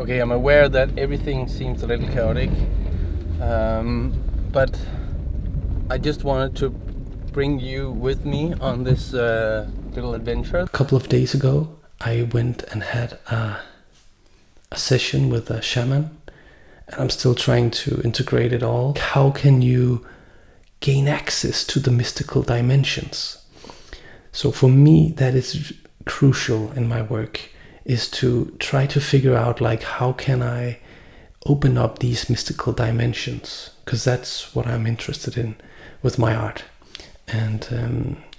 Okay, I'm aware that everything seems a little chaotic, but I just wanted to bring you with me on this little adventure. A couple of days ago, I went and had a session with a shaman, and I'm still trying to integrate it all. How can you gain access to the mystical dimensions? So for me, that is crucial in my work, is to try to figure out, like, how can I open up these mystical dimensions? Because that's what I'm interested in with my art. And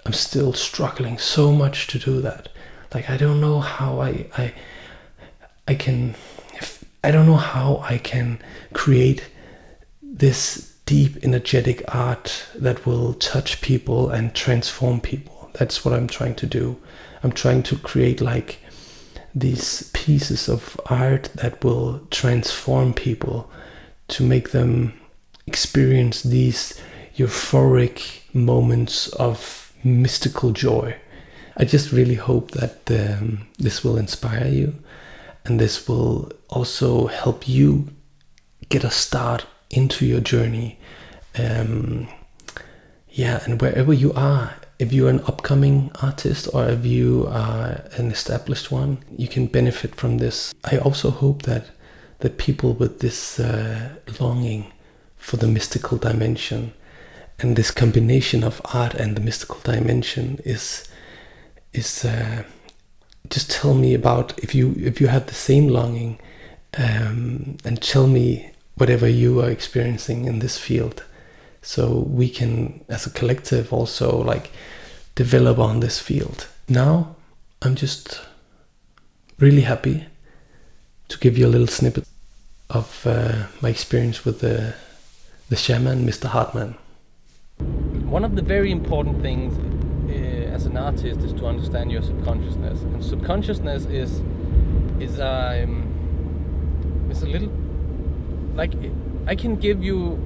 I'm still struggling so much to do that. Like, I don't know how I don't know how I can create this deep energetic art that will touch people and transform people. That's what I'm trying to do. I'm trying to create like these pieces of art that will transform people, to make them experience these euphoric moments of mystical joy. I just really hope that this will inspire you, and this will also help you get a start into your journey. And wherever you are, if you're an upcoming artist or if you are an established one, you can benefit from this. I also hope that people with this longing for the mystical dimension, and this combination of art and the mystical dimension is just tell me about if you have the same longing, and tell me whatever you are experiencing in this field, so we can, as a collective, also like develop on this field. Now I'm just really happy to give you a little snippet of my experience with the shaman, Mr. Hartmann. One of the very important things as an artist is to understand your subconsciousness. And subconsciousness is a little, like, I can give you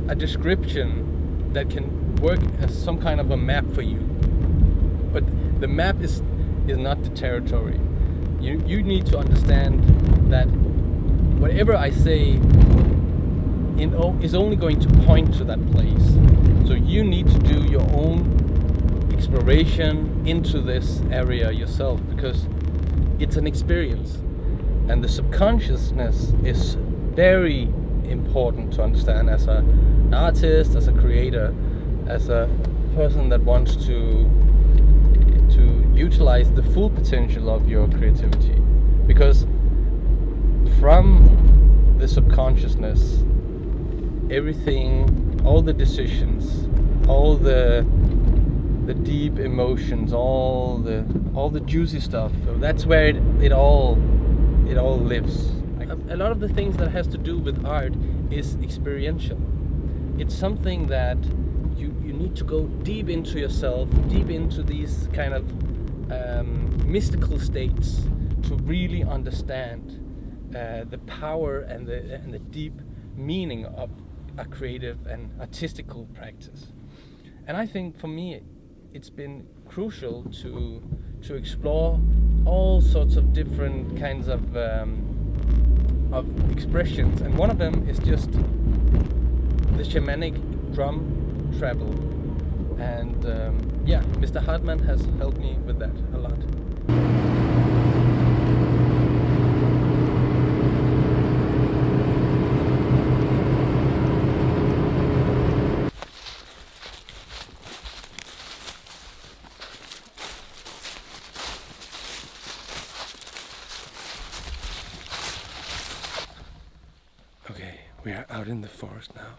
a description that can work as some kind of a map for you, but the map is not the territory. You need to understand that whatever I say is only going to point to that place. So you need to do your own exploration into this area yourself, because it's an experience, and the subconsciousness is very important to understand as an artist, as a creator, as a person that wants to utilize the full potential of your creativity. Because from the subconsciousness, everything, all the decisions, all the deep emotions, all the juicy stuff, so that's where it all lives. A lot of the things that has to do with art is experiential. It's something that you need to go deep into yourself, deep into these kind of mystical states, to really understand the power and the deep meaning of a creative and artistical practice. And I think for me it's been crucial to explore all sorts of different kinds of expressions, and one of them is just the shamanic drum travel. And Mr. Hartmann has helped me with that a lot. Okay, we are out in the forest now.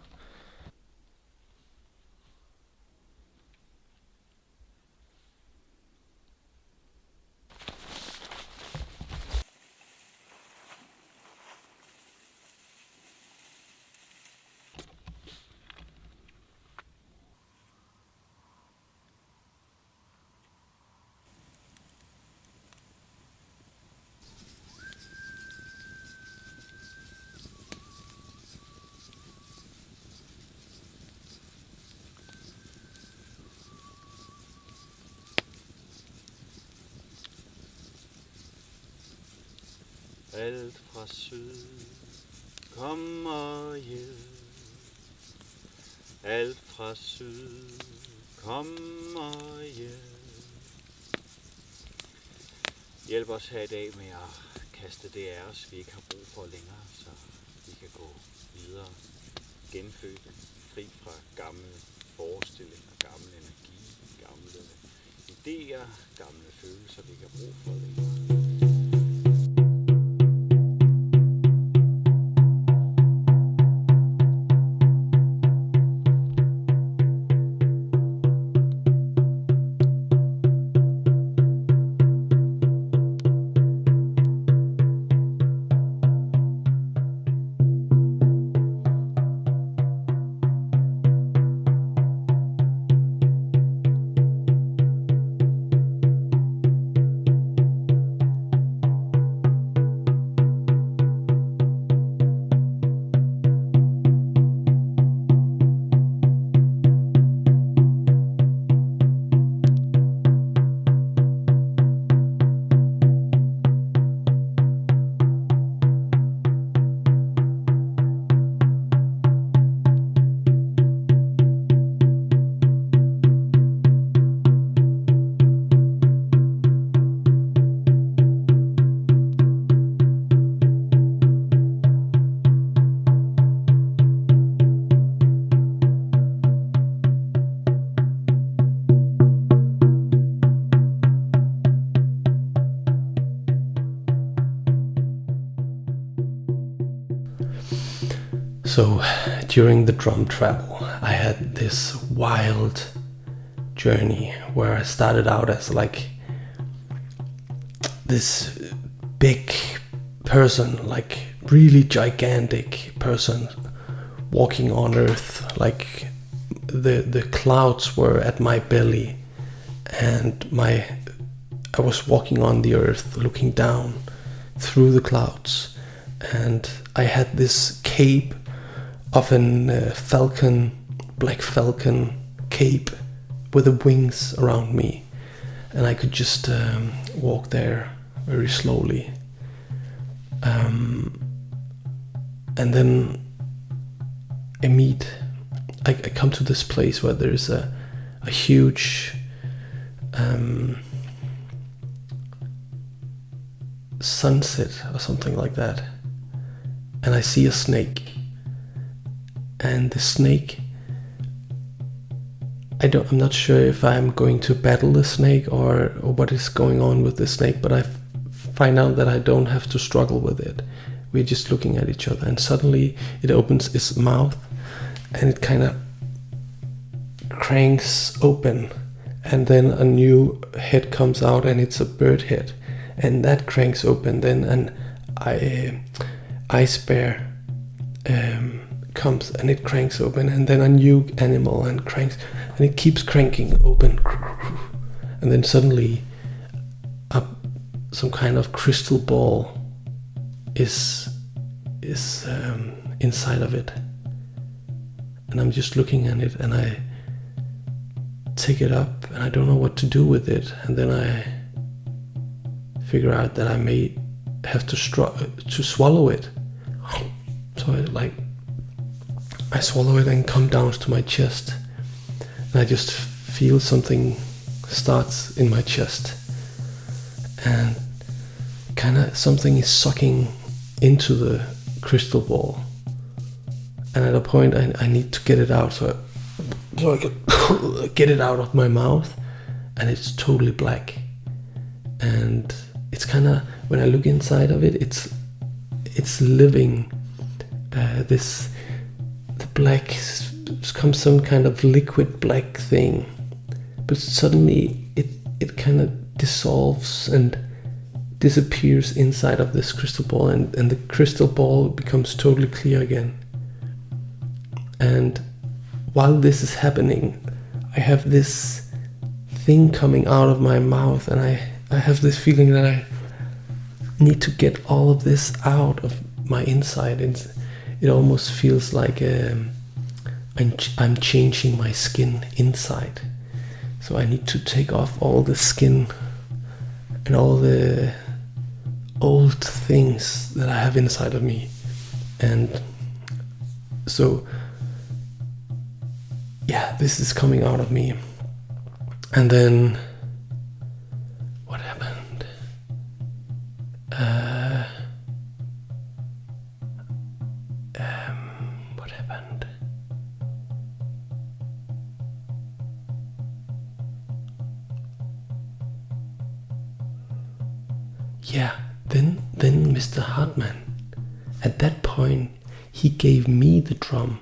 alt fra syd kommer hjælp. Alt fra syd kommer hjælp. Hjælp os her i dag med at kaste det af os, vi ikke har brug for længere, så vi kan gå videre, genfødt, fri fra gammel forestilling og gammel energi, gamle idéer, gamle følelser, vi ikke har brug for længere. So during the drum travel, I had this wild journey where I started out as like this big person, like really gigantic person walking on earth, like the clouds were at my belly and I was walking on the earth looking down through the clouds, and I had this cape of a falcon, black falcon cape with the wings around me, and I could just walk there very slowly, and then I come to this place where there's a huge sunset or something like that, and I see a snake. And the snake, I'm not sure if I'm going to battle the snake or what is going on with the snake, but I find out that I don't have to struggle with it. We're just looking at each other, and suddenly it opens its mouth and it kind of cranks open, and then a new head comes out, and it's a bird head, and that cranks open. Then an ice bear comes and it cranks open, and then a new animal and cranks, and it keeps cranking open, and then suddenly some kind of crystal ball is inside of it, and I'm just looking at it, and I take it up and I don't know what to do with it, and then I figure out that I may have to swallow it. So I swallow it and come down to my chest, and I just feel something starts in my chest, and kind of something is sucking into the crystal ball, and at a point I need to get it out, so I can get it out of my mouth, and it's totally black, and it's kind of, when I look inside of it, it's living, the black comes some kind of liquid black thing, but suddenly it kind of dissolves and disappears inside of this crystal ball, and the crystal ball becomes totally clear again. And while this is happening, I have this thing coming out of my mouth, and I have this feeling that I need to get all of this out of my inside. It almost feels like I'm changing my skin inside. So I need to take off all the skin and all old things that I have inside of me. And so, yeah, this is coming out of me. And then, what happened? What happened? Yeah, then Mr. Hartmann, at that point, he gave me the drum.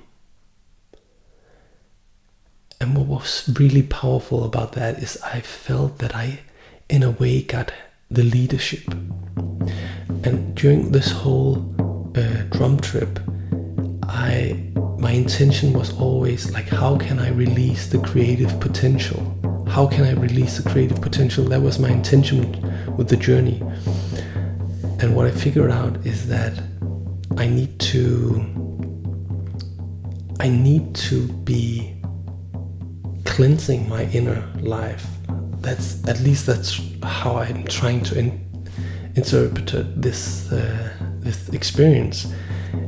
And what was really powerful about that is I felt that I, in a way, got the leadership. And during this whole drum trip, my intention was always like, how can I release the creative potential? How can I release the creative potential? That was my intention with the journey. And what I figured out is that I need to be cleansing my inner life. That's how I'm trying to interpret this experience.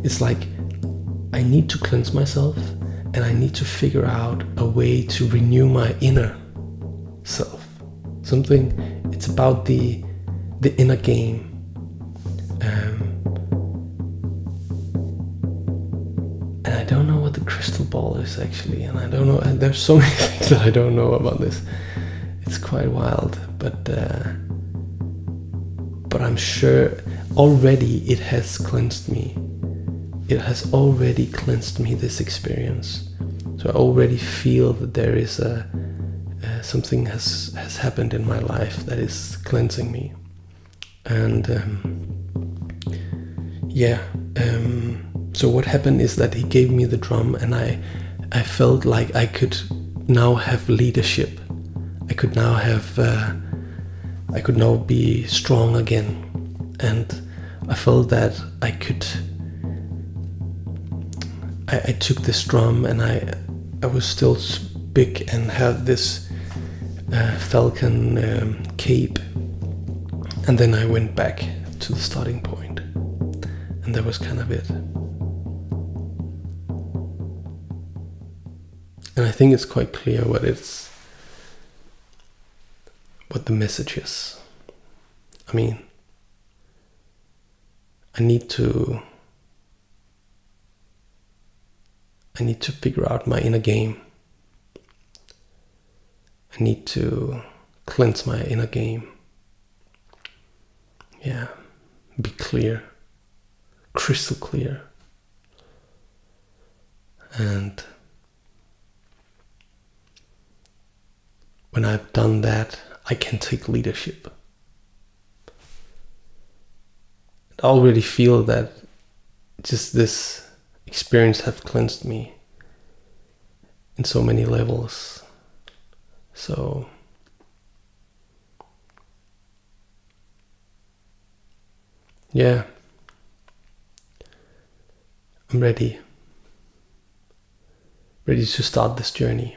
It's like I need to cleanse myself, and I need to figure out a way to renew my inner self. It's about the inner game. And I don't know what the crystal ball is actually, and I don't know, and there's so many things that I don't know about this. It's quite wild, but I'm sure already it has cleansed me. It has already cleansed me, this experience. So I already feel that there is something has happened in my life that is cleansing me. And so what happened is that he gave me the drum, and I felt like I could now have leadership. I could now be strong again. And I felt that I took this drum, and I was still big and had this falcon cape. And then I went back to the starting point, and that was kind of it. And I think it's quite clear what the message is. I mean, I need to figure out my inner game. I need to cleanse my inner game. Yeah, be clear, crystal clear. And when I've done that, I can take leadership. I already feel that just this experience has cleansed me in so many levels. So yeah, I'm ready to start this journey.